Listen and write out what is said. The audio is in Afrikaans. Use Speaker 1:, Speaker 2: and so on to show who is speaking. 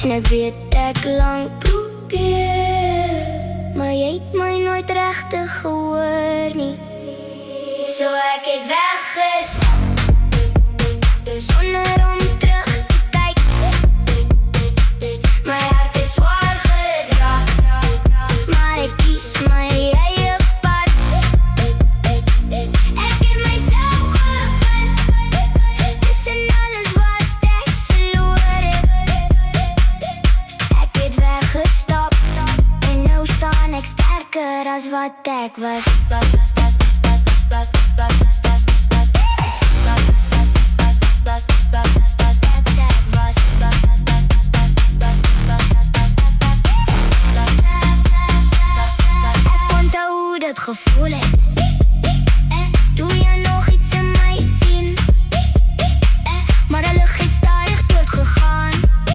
Speaker 1: En ek weet ek lang probeer, maar jy het my nooit regtig gehoor nie. So ek het weggestap, sonder om terug te kyk. My hart is zwaar gedra, maar ek kies my eie pad. Ek het myself gevind, tussen alles wat ek verloor het. Ek het weggestap, en nou staan ek sterker as wat ek was.